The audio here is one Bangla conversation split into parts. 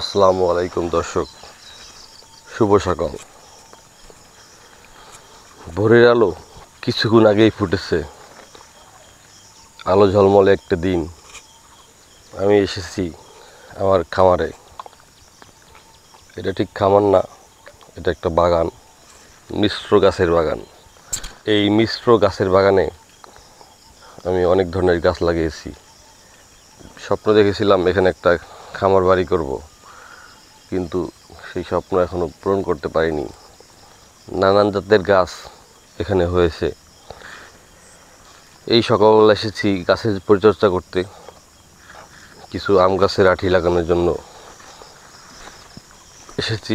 আসসালামু আলাইকুম দর্শক, শুভ সকাল। ভোরের আলো কিছুক্ষণ আগেই ফুটেছে। আলো ঝলমলে একটা দিন। আমি এসেছি আমার খামারে। এটা ঠিক খামার না, এটা একটা বাগান, মিশ্র গাছের বাগান। এই মিশ্র গাছের বাগানে আমি অনেক ধরনের গাছ লাগিয়েছি। স্বপ্ন দেখেছিলাম এখানে একটা খামার বাড়ি করব, কিন্তু সেই স্বপ্ন এখনো পূরণ করতে পারিনি। নানান জাতের গাছ এখানে হয়েছে। এই সকালবেলা এসেছি গাছের পরিচর্যা করতে, কিছু আম গাছের আঠি লাগানোর জন্য এসেছি।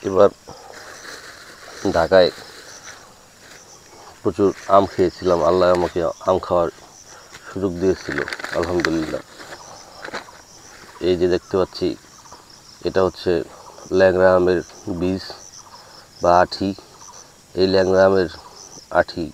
এবার ঢাকায় প্রচুর আম খেয়েছিলাম, আল্লাহ আমাকে আম খাওয়ার সুযোগ দিয়েছিল, আলহামদুলিল্লাহ। এই যে দেখতে পাচ্ছি, এটা হচ্ছে ল্যাংড়া আমের বীজ বা আঠি। এই ল্যাংড়া আমের আঠি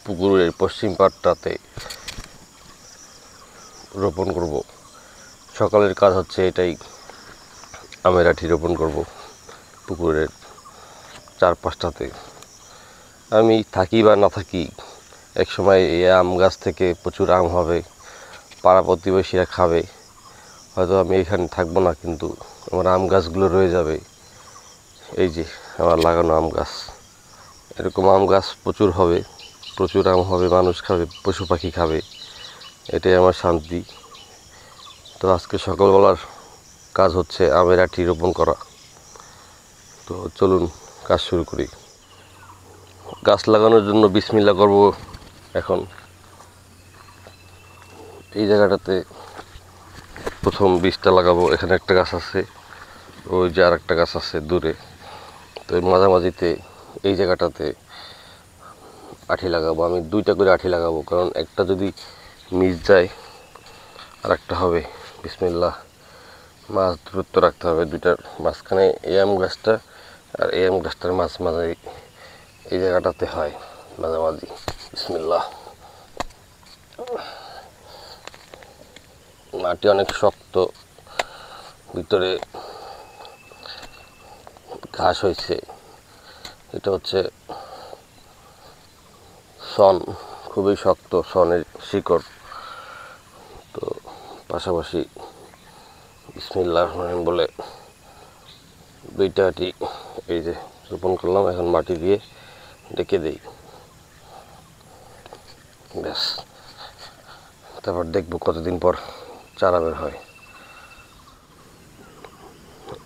পুকুরের পশ্চিম পাড়টাতে রোপণ করব। সকালের কাজ হচ্ছে এটাই, আমের আঠি রোপণ করব পুকুরের চারপাশটাতে। আমি থাকি বা না থাকি, একসময় এই আম গাছ থেকে প্রচুর আম হবে, পাড়া প্রতিবেশীরা খাবে। হয়তো আমি এখানে থাকবো না, কিন্তু আমার আম গাছগুলো রয়ে যাবে। এই যে আমার লাগানো আম গাছ, এরকম আম গাছ প্রচুর হবে, প্রচুর আম হবে, মানুষ খাবে, পশু পাখি খাবে। এটাই আমার শান্তি। তো আজকে সকালবেলার কাজ হচ্ছে আমের আঠি রোপণ করা। তো চলুন কাজ শুরু করি। গাছ লাগানোর জন্য বিসমিল্লাহ করব। এখন এই জায়গাটাতে প্রথম বীজটা লাগাবো। এখানে একটা গাছ আছে, ওই যে আর একটা গাছ আছে দূরে। তো এর মাঝামাঝিতে এই জায়গাটাতে আঠি লাগাবো। আমি দুইটা করে আঠি লাগাবো, কারণ একটা যদি মিস যায় আর একটা হবে। বিসমিল্লাহ। মাছ দূরত্ব রাখতে হবে দুইটার মাঝখানে। এই আম গাছটা আর এই আম গাছটার মাঝে এই জায়গাটাতে হয় মাঝামাঝি। বিসমিল্লাহ। মাটি অনেক শক্ত, ভিতরে ঘাস হয়েছে। এটা হচ্ছে শন, খুবই শক্ত শনের শিকড়। তো পাশাপাশি বিসমিল্লাহ বলে দুইটা আটি এই যে রোপণ করলাম। এখন মাটি দিয়ে ডেকে দেই, ব্যাস। তারপর দেখব কতদিন পর চারা বের হয়।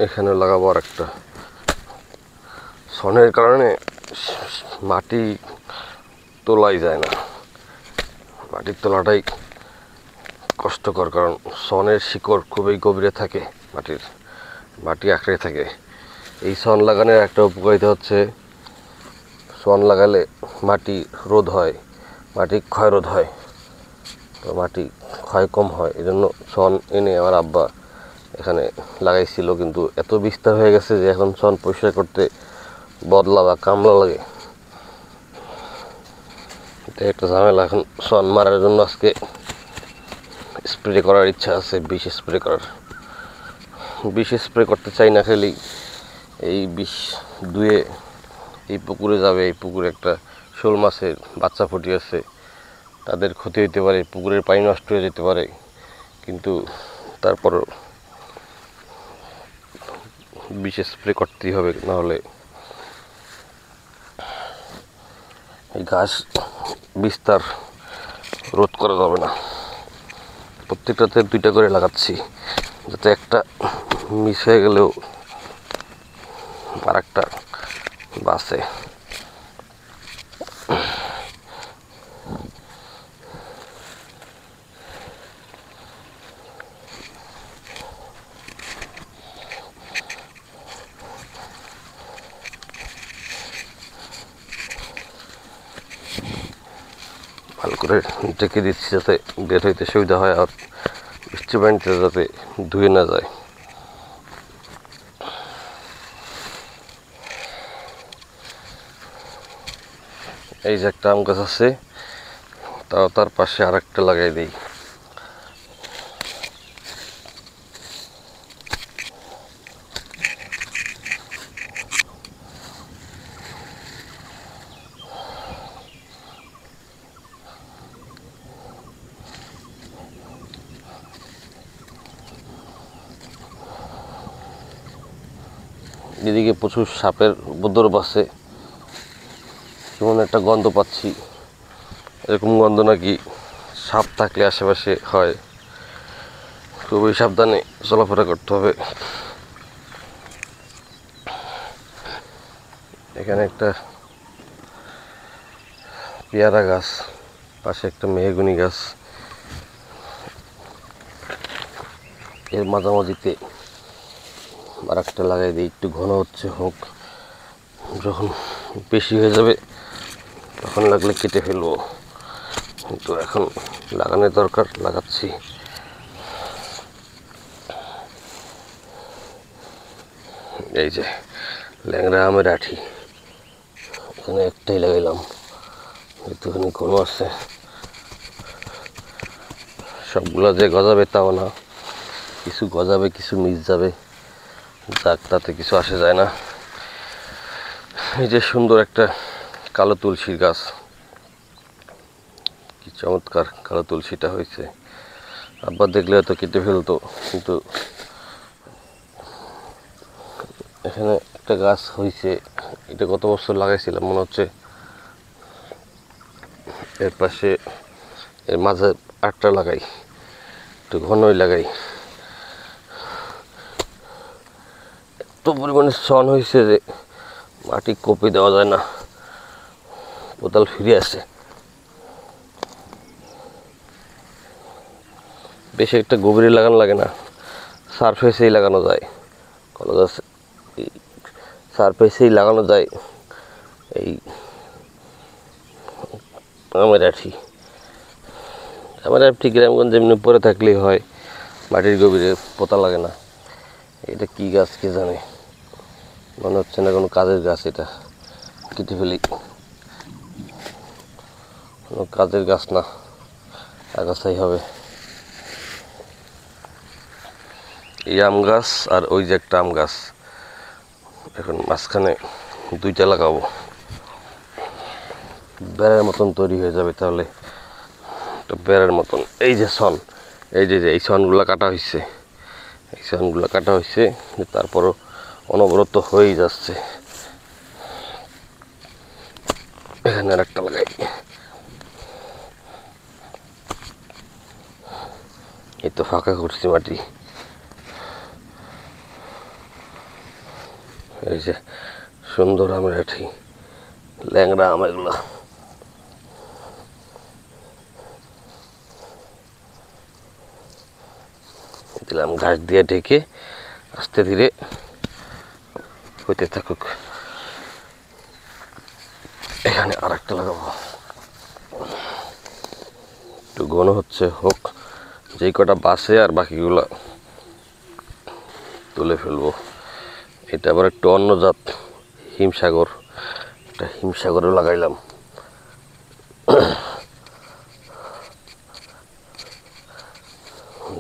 এখানে লাগাবো আর একটা। শনের কারণে মাটি তোলাই যায় না, মাটির তোলাটাই কষ্টকর, কারণ শনের শিকড় খুবই গভীরে থাকে, মাটি আঁকড়ে থাকে। এই শন লাগানোর একটা উপকারিতা হচ্ছে, শন লাগালে মাটি রোধ হয়, মাটি ক্ষয় রোধ হয়, তো মাটি ক্ষয় কম হয়। এই জন্য শন এনে আমার আব্বা এখানে লাগাইছিল, কিন্তু এত বিস্তার হয়ে গেছে যে এখন শন পরিষ্কার করতে বদলা বা কামলা লাগে। এটা একটা ঝামেলা। এখন শন মারার জন্য আজকে স্প্রে করার ইচ্ছা আছে, বিষ স্প্রে করতে চাই না। খেলেই এই বিষ ধুয়ে এই পুকুরে যাবে। এই পুকুরে একটা শোল মাছের বাচ্চা ফুটিয়েছে, তাদের ক্ষতি হতে পারে, পুকুরের পানি নষ্ট হয়ে যেতে পারে। কিন্তু তারপরও বিষ স্প্রে করতেই হবে, নাহলে এই ঘাস বিস্তার রোধ করা যাবে না। প্রত্যেকটাতে দুইটা করে লাগাচ্ছি, যাতে একটা মিস হয়ে গেলেও আর একটা বাঁচে। ভালো করে ডেকে দিচ্ছি যাতে বের হইতে সুবিধা হয়, আর বৃষ্টি পানিতে যাতে ধুয়ে না যায়। এই যে একটা আম গাছ আছে, তার পাশে আর একটা লাগাই দিই। এদিকে প্রচুর সাপের উপদ্রব আছে, কেমন একটা গন্ধ পাচ্ছি, এরকম গন্ধ নাকি সাপ থাকলে আশেপাশে হয়, খুবই সাবধানে চলাফেরা করতে হবে। এখানে একটা পেয়ারা গাছ, পাশে একটা মেহগনি গাছ, এর মাঝামাঝিতে আর একটা লাগাই দিই, একটু ঘন হচ্ছে হোক, যখন বেশি হয়ে যাবে তখন লাগলে কেটে ফেলবো, কিন্তু এখন লাগানোর দরকার, লাগাচ্ছি। এই যে ল্যাংড়া আমের আঠি, এখানে একটাই লাগাইলাম, একটুখানি ঘন আছে, সবগুলো যে গজাবে তাও না, কিছু গজাবে কিছু মিস যাবে, যাক তাতে কিছু আসে যায় না। এই যে সুন্দর একটা কালো তুলসীর গাছ, কি চমৎকার কালো তুলসীটা হয়েছে, আব্বা দেখলে হয়তো কেটে ফেলতো, কিন্তু এখানে একটা গাছ হয়েছে, এটা গত বছর লাগাইছিলাম মনে হচ্ছে, এর পাশে এর মাঝে আটটা লাগাই, একটু ঘনই লাগাই, এত পরিমাণে সন হয়েছে যে মাটি কপি দেওয়া যায় না, কোদাল ফিরে আসে। বেশি একটা গভীরে লাগানো লাগে না, সারফেসেই লাগানো যায়, কলা গাছ সারফেসেই লাগানো যায়। এই আমের আঠি, আমের আঠি গ্রামগঞ্জ এমনি পরে থাকলেই হয়, মাটির গভীরে পোতা লাগে না। এটা কি গাছ কে জানে, মনে হচ্ছে না কোনো কাজের গাছ, এটা কেটে ফেলি, কোনো কাজের গাছ না, আগাছাই হবে। এই আম গাছ আর ওই যে একটা আম গাছ, এখন মাঝখানে দুইটা লাগাবো, বেড়ার মতন তৈরি হয়ে যাবে, তাহলে একটা বেড়ার মতন। এই যে সন, এই যে এই সনগুলো কাটা হয়েছে, এই সনগুলো কাটা হয়েছে, তারপরও অনবরত হয়েই যাচ্ছে। এখানে আর একটা লাগাই, এই তো ফাঁকা করছি মাটি, এই যে সুন্দর আমের আঠি, ল্যাংড়া আম এগুলো। দিলাম ঘাস দিয়ে ঢেকে, আস্তে ধীরে হইতে থাকুক। এখানে আর একটা লাগাবো, একটু ঘন হচ্ছে হোক, যেই কটা বাসে আর বাকিগুলো তুলে ফেলবো। এটা আবার একটু অন্য জাত, হিমসাগর, একটা হিমসাগরও লাগাইলাম।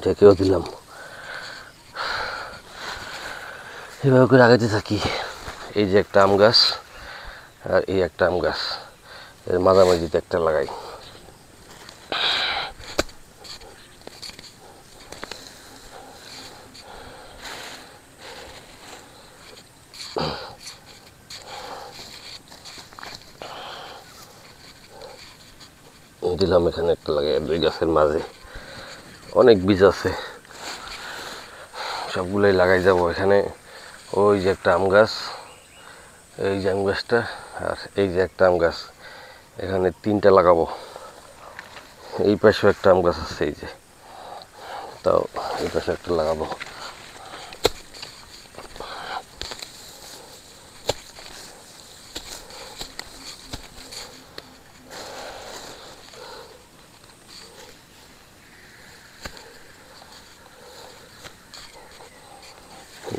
ঢেকেও দিলাম, এভাবে করে আগাতে থাকি। এই যে একটা আম গাছ আর এই একটা আম গাছ, এর মাঝামাঝিতে একটা লাগাই। দিলাম এখানে একটা লাগাই, দুই গাছের মাঝে অনেক বীজ আছে, সবগুলোই লাগাই যাব এখানে। ওই যে একটা আম গাছ, এই যে আম গাছটা, আর এই যে একটা আম গাছ, এখানে তিনটা লাগাবো। এই পাশেও একটা আম গাছ আছে, এই যে, তাও এই পাশে একটা লাগাবো।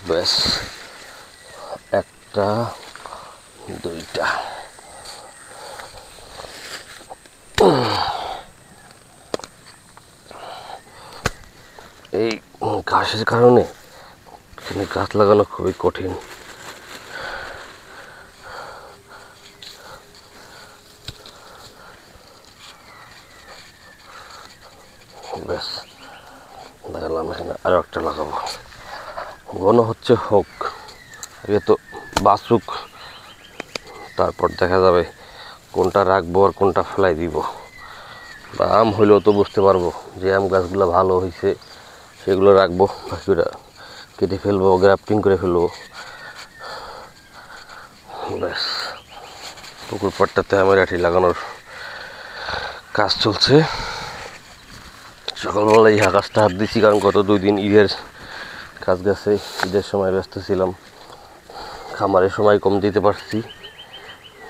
ব্যাস, একটা দুইটা। এই ঘাসের কারণে এখানে গাছ লাগানো খুবই কঠিন। ব্যাস লাগালাম, এখানে আরো একটা লাগাবো, ঘন হচ্ছে হোক, আগে তো বাঁচুক, তারপর দেখা যাবে কোনটা রাখবো আর কোনটা ফেলাই দিব। বা আম হইলেও তো বুঝতে পারবো যে আম গাছগুলো ভালো হয়েছে, সেগুলো রাখবো, বাকিটা কেটে ফেলবো, গ্রাফটিং করে ফেলবো। ব্যাস, পুকুর পাড়টাতে আমের আঁটি লাগানোর কাজ চলছে। সকালবেলা এই আকাশটা হাত দিচ্ছি, কারণ গত 2 দিন ঈদের কাজ গেছে, ঈদের সময় ব্যস্ত ছিলাম, খামারের সময় কম দিতে পারছি।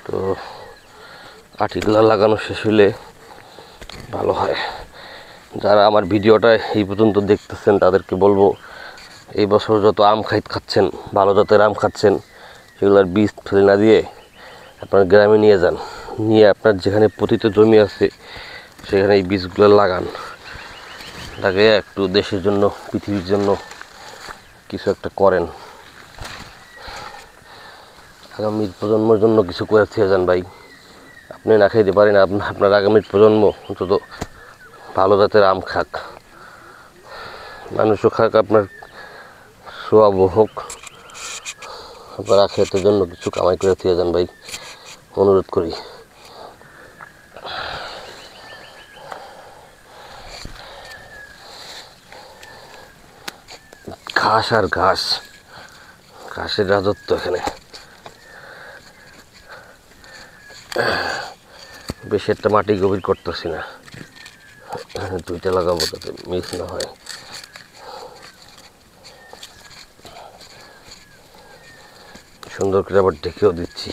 তো আঁটিগুলো লাগানো শেষ হলে ভালো হয়। যারা আমার ভিডিওটা এই পর্যন্ত দেখতেছেন তাদেরকে বলবো, এই বছর যত আম খাচ্ছেন, ভালো জাতের আম খাচ্ছেন, সেগুলোর বীজ ফেলে না দিয়ে আপনার গ্রামে নিয়ে যান, নিয়ে আপনার যেখানে পতিত জমি আছে সেখানে এই বীজগুলো লাগান। লাগিয়ে একটু দেশের জন্য, পৃথিবীর জন্য কিছু একটা করেন। আগামী প্রজন্মের জন্য কিছু করে থেকে যান ভাই। আপনি না খাইতে পারেন, আপনার আগামী প্রজন্ম অন্তত ভালো জাতের আম খাক, মানুষও খাক, আপনার সোয়াব হোক। আপনার আখেরাতের জন্য কিছু কামাই করে থেকে যান ভাই, অনুরোধ করি। ঘাস আর ঘাস, ঘাসের রাজত্ব এখানে। বেশি একটা মাটি গভীর করতেছি না, 2টা লাগাবো যাতে মিস না হয়। সুন্দর করে আবার ঢেকেও দিচ্ছি।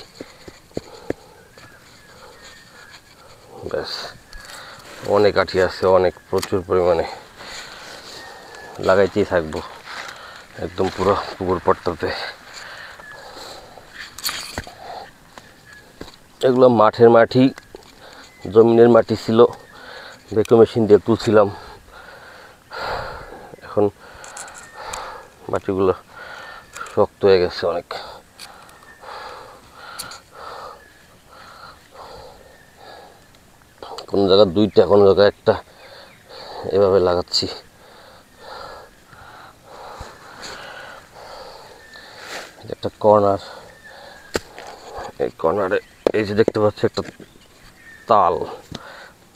ব্যাস, অনেক আঁটি আছে, অনেক, প্রচুর পরিমাণে লাগাইতেই থাকবো একদম পুরো পুকুর পাড়টাতে। এগুলো মাঠের মাটি, জমিনের মাটি ছিল, ভ্যাকুয়াম মেশিন দিয়ে তুলছিলাম। এখন মাটিগুলো শক্ত হয়ে গেছে অনেক। কোন জায়গায় 2টা, কোন জায়গায় 1টা, এভাবে লাগাচ্ছি। একটা কর্নার, এই কর্নারে এই যে দেখতে পাচ্ছি একটা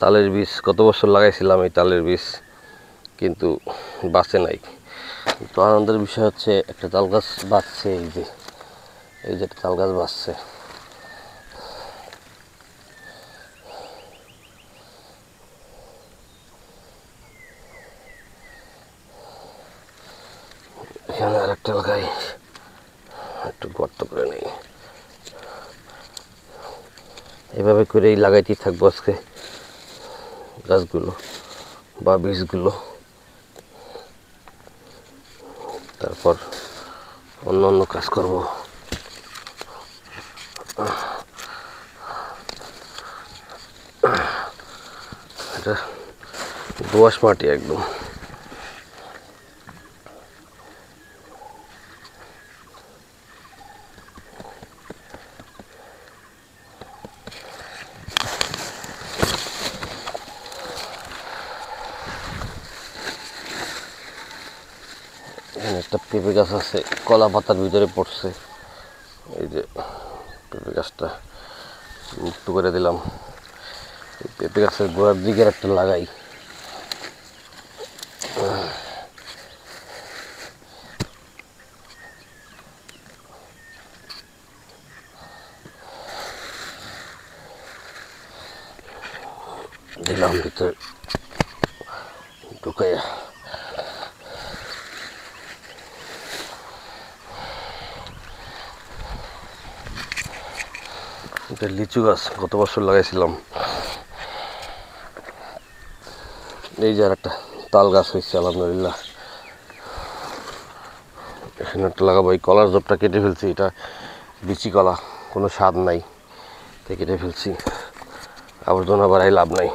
তালের বীজ, গত বছর লাগাইছিলাম এই তালের বীজ, কিন্তু বাঁচে নাই। তো আনন্দের বিষয় হচ্ছে একটা তাল গাছ বাঁচছে, এই যে একটা তাল গাছ বাঁচছে। এখানে আর একটা লাগাই, একটু গর্ত করে নেই। এভাবে করেই লাগাইতেই থাকবো আজকে গাছগুলো বা বীজগুলো, তারপর অন্য অন্য কাজ করব। এটা দোআঁশ মাটি একদম। এখানে একটা পেঁপে গাছ আছে, কলা পাতার ভিতরে পড়ছে। এই যে পেঁপে গাছটা মুক্ত করে দিলাম। এই পেঁপে গাছের গোড়ার দিকে একটা লাগাই। দিলাম ভিতরে ঢুকাইয়া। এটা লিচু গাছ, গত বছর লাগাইছিলাম। এই যে আর একটা তাল গাছ হয়েছে আলহামদুলিল্লাহ। এখানে একটা লাগাবো। এই কলার জবটা কেটে ফেলছি, এটা বিচি কলা, কোনো স্বাদ নাই, তাই কেটে ফেলছি। আবর্জনা বাড়াই লাভ নাই।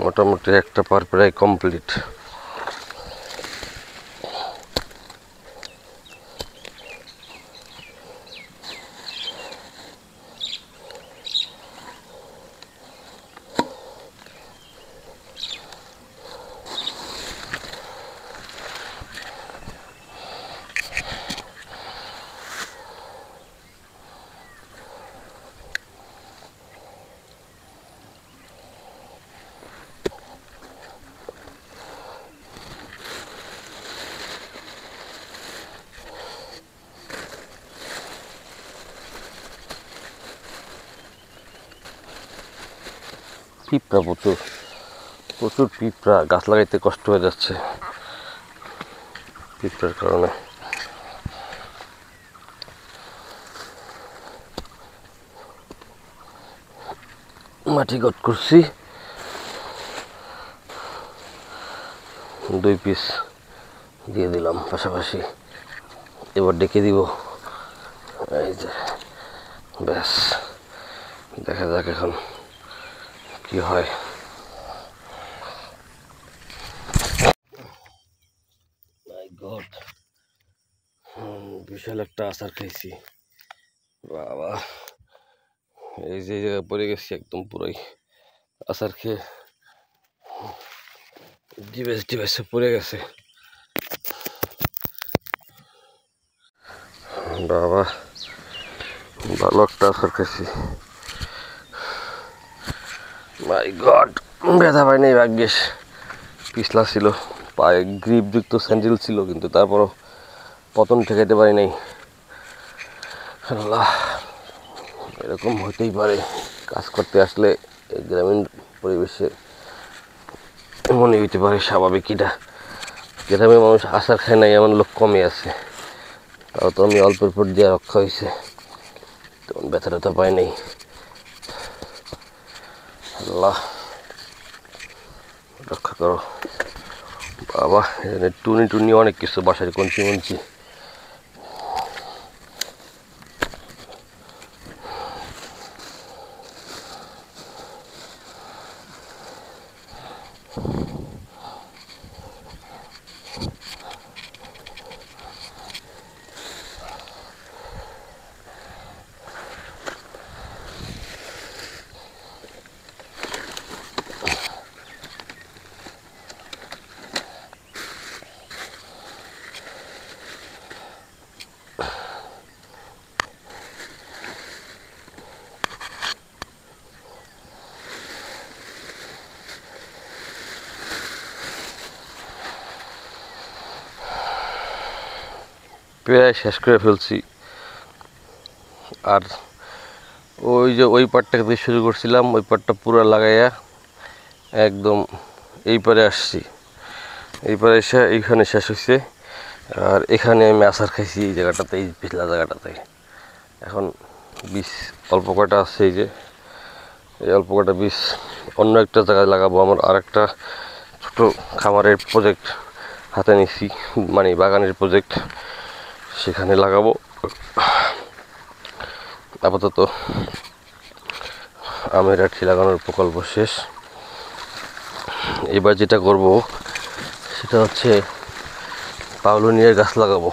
মোটামুটি একটা পার প্রায় কমপ্লিট। পিঁপড়া প্রচুর প্রচুর পিঁপড়া, গাছ লাগাইতে কষ্ট হয়ে যাচ্ছে পিঁপড়ার কারণে। মাটি গট করছি, 2 পিস দিয়ে দিলাম পাশাপাশি। এবার ডেকে দিব, এই যে ব্যাস, দেখা যাক এখন কি হয়। বিশাল একটা আচার খাইছি বাবা, এই যে জায়গায় পড়ে গেছি একদম পুরোই আচার খেয়ে ডিভাইসে পড়ে গেছে বাবা। ভালো একটা আচার খাইছি, মাই গড। ব্যথা পাই নাই ভাগ্যিস, পিছলা ছিল, পায়ে গ্রিপযুক্ত স্যান্ডেল ছিল, কিন্তু তারপরও পতন ঠেকাইতে পারি নাই। আল্লাহ, এরকম হতেই পারে, কাজ করতে আসলে এই গ্রামীণ পরিবেশে মনে হইতে পারে স্বাভাবিক। এটা গ্রামে মানুষ আচার খায় নাই এমন লোক কমই আছে, তাও তো আমি অল্পের পর দিয়ে রক্ষা হয়েছে, তখন ব্যথা ট্যাথা পাই নাই। আল্লাহ রক্ষা করো বাবা। এখানে টুনি টুনি অনেক কিছু, বাসায় কঞ্চি মঞ্চি। প্রায় শেষ করে ফেলছি, আর ওই যে ওই পাটটাকে দিয়ে শুরু করছিলাম, ওই পাটটা পুরো লাগাইয়া একদম এই পারে আসছি। এই পারে এসে এইখানে শেষ হয়েছে, আর এখানে আমি আচার খাইছি এই জায়গাটাতে, এই পিছলা জায়গাটাতে। এখন বীজ অল্প কটা আছে, এই যে এই অল্প কটা বীজ অন্য একটা জায়গায় লাগাবো। আমার আর একটা ছোটো খামারের প্রজেক্ট হাতে নিছি, মানে বাগানের প্রজেক্ট, সেখানে লাগাবো। আপাতত আমের আঠি লাগানোর প্রকল্প শেষ। এবার যেটা করব সেটা হচ্ছে পাউলুনিয়ার গাছ লাগাবো।